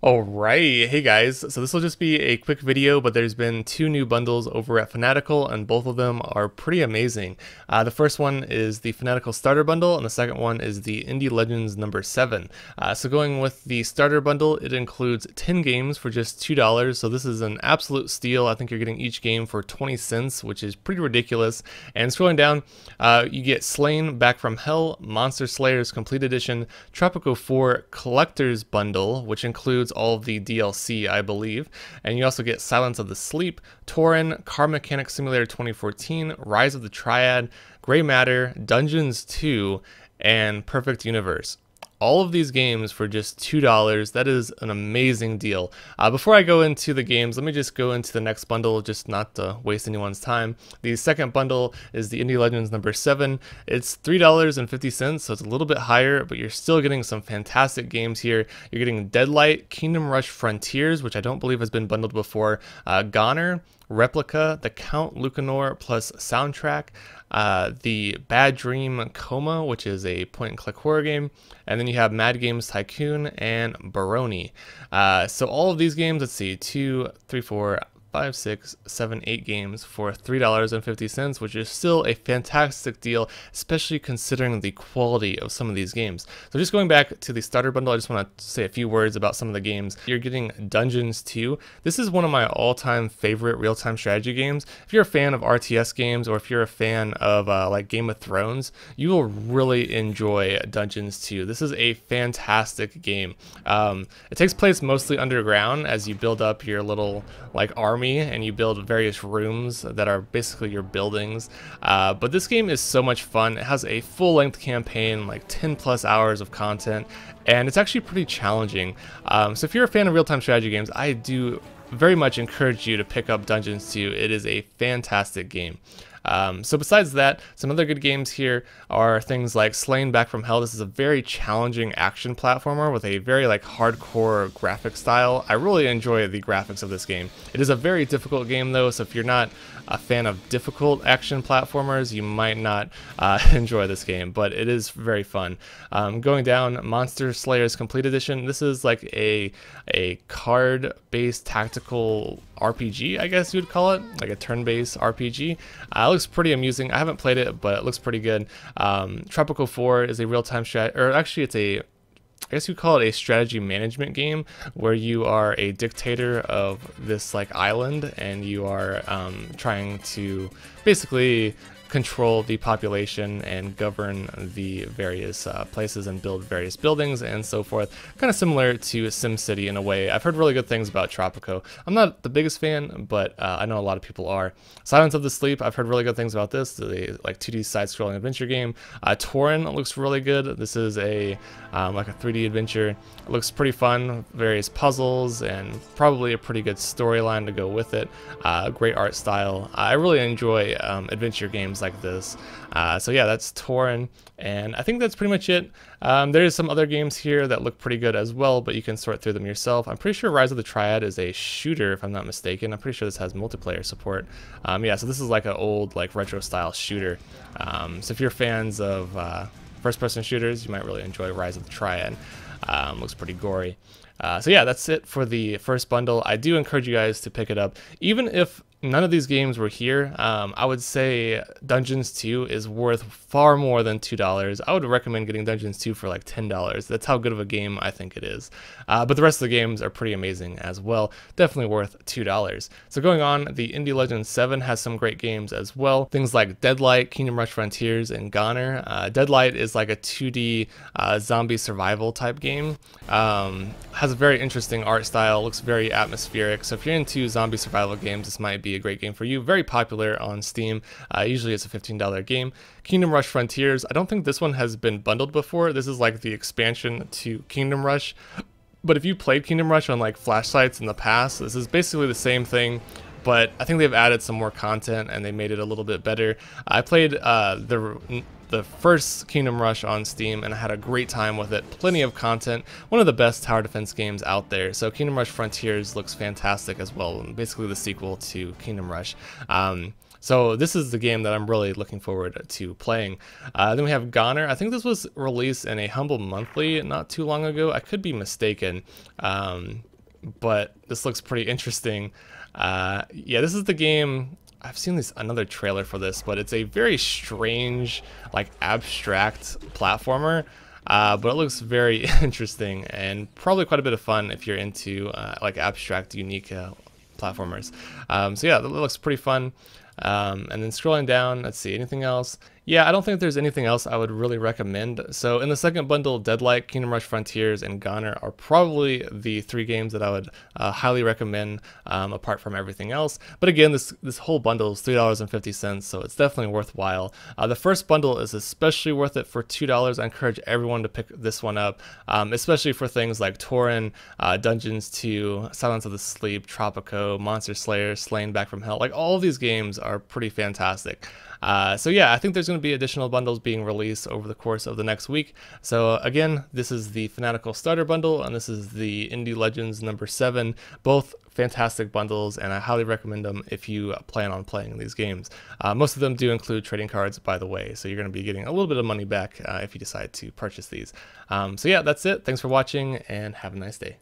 Alright, hey guys, so this will just be a quick video, but there's been two new bundles over at Fanatical, and both of them are pretty amazing. The first one is the Fanatical Starter Bundle, and the second one is the Indie Legends number 7. So going with the Starter Bundle, it includes 10 games for just $2, so this is an absolute steal. I think you're getting each game for 20 cents, which is pretty ridiculous. And scrolling down, you get Slain Back from Hell, Monster Slayers Complete Edition, Tropico 4 Collector's Bundle, which includes all of the DLC, I believe. And you also get Silence of the Sleep, Tauren, Car Mechanic Simulator 2014, Rise of the Triad, Gray Matter, Dungeons 2, and Perfect Universe. All of these games for just $2. That is an amazing deal. Before I go into the games, let me just go into the next bundle, just not to waste anyone's time. The second bundle is the Indie Legends number 7. It's $3.50, so it's a little bit higher, but you're still getting some fantastic games here. You're getting Deadlight, Kingdom Rush Frontiers, which I don't believe has been bundled before, Goner, Replica, the Count Lucanor plus soundtrack, the Bad Dream Coma, which is a point-and-click horror game, and then you have Mad Games Tycoon and Baroni. So all of these games, let's see, 2, 3, 4, 5, 6, 7, 8 games for $3.50, which is still a fantastic deal, especially considering the quality of some of these games. So just going back to the starter bundle, I just want to say a few words about some of the games. You're getting Dungeons 2. This is one of my all-time favorite real-time strategy games. If you're a fan of RTS games, or if you're a fan of like Game of Thrones, you will really enjoy Dungeons 2. This is a fantastic game. It takes place mostly underground as you build up your little like army, and you build various rooms that are basically your buildings. But this game is so much fun. It has a full-length campaign, like 10 plus hours of content, and it's actually pretty challenging. So if you're a fan of real-time strategy games, I do very much encourage you to pick up Dungeons 2. It is a fantastic game. So besides that, some other good games here are things like Slain Back from Hell. This is a very challenging action platformer with a very like hardcore graphic style. I really enjoy the graphics of this game. It is a very difficult game though, so if you're not a fan of difficult action platformers, you might not enjoy this game, but it is very fun. Going down, Monster Slayers Complete Edition. This is like a card-based tactical RPG, I guess you would call it, like a turn-based RPG. It looks pretty amusing. I haven't played it, but it looks pretty good. Tropico 4 is a real-time strat, or actually it's a, I guess you call it a strategy management game, where you are a dictator of this like island, and you are trying to basically control the population and govern the various places and build various buildings and so forth. Kind of similar to SimCity in a way. I've heard really good things about Tropico. I'm not the biggest fan, but I know a lot of people are. Silence of the Sleep, I've heard really good things about this. The like 2D side-scrolling adventure game. Tauren looks really good. This is a like a 3D adventure. It looks pretty fun. Various puzzles and probably a pretty good storyline to go with it. Great art style. I really enjoy adventure games like this. So yeah, that's Tauren, and I think that's pretty much it. There's some other games here that look pretty good as well, but you can sort through them yourself. I'm pretty sure Rise of the Triad is a shooter, if I'm not mistaken. I'm pretty sure this has multiplayer support. Yeah, so this is like an old like retro style shooter. So if you're fans of first-person shooters, you might really enjoy Rise of the Triad. Looks pretty gory. So yeah, that's it for the first bundle. I do encourage you guys to pick it up. Even if none of these games were here, I would say Dungeons 2 is worth far more than $2. I would recommend getting Dungeons 2 for like $10. That's how good of a game I think it is. But the rest of the games are pretty amazing as well. Definitely worth $2. So going on, the Indie Legends 7 has some great games as well. Things like Deadlight, Kingdom Rush Frontiers, and Goner. Deadlight is like a 2D zombie survival type game. Has a very interesting art style, looks very atmospheric. So if you're into zombie survival games, this might be a great game for you. Very popular on Steam. Usually it's a $15 game. Kingdom Rush Frontiers, I don't think this one has been bundled before. This is like the expansion to Kingdom Rush. But if you played Kingdom Rush on like flash sites in the past, this is basically the same thing, but I think they've added some more content and they made it a little bit better. I played the first Kingdom Rush on Steam, and I had a great time with it. Plenty of content. One of the best tower defense games out there. So Kingdom Rush Frontiers looks fantastic as well. Basically the sequel to Kingdom Rush. So this is the game that I'm really looking forward to playing. Then we have Goner. I think this was released in a Humble Monthly not too long ago. I could be mistaken. but this looks pretty interesting. Yeah, this is the game. I've seen another trailer for this, but it's a very strange, like abstract platformer. But it looks very interesting and probably quite a bit of fun if you're into like abstract, unique platformers. So yeah, that looks pretty fun. And then scrolling down, let's see, anything else? Yeah, I don't think there's anything else I would really recommend. So in the second bundle, Deadlight, Kingdom Rush Frontiers, and Goner are probably the 3 games that I would highly recommend apart from everything else. But again, this whole bundle is $3.50, so it's definitely worthwhile. The first bundle is especially worth it for $2. I encourage everyone to pick this one up, especially for things like Torin, Dungeons 2, Silence of the Sleep, Tropico, Monster Slayer, Slain Back from Hell. Like all of these games are pretty fantastic. So yeah, I think there's going to be additional bundles being released over the course of the next week. So again, this is the Fanatical Starter Bundle, and this is the Indie Legends number 7. Both fantastic bundles, and I highly recommend them if you plan on playing these games. Most of them do include trading cards, by the way, so you're going to be getting a little bit of money back if you decide to purchase these. So yeah, that's it. Thanks for watching, and have a nice day.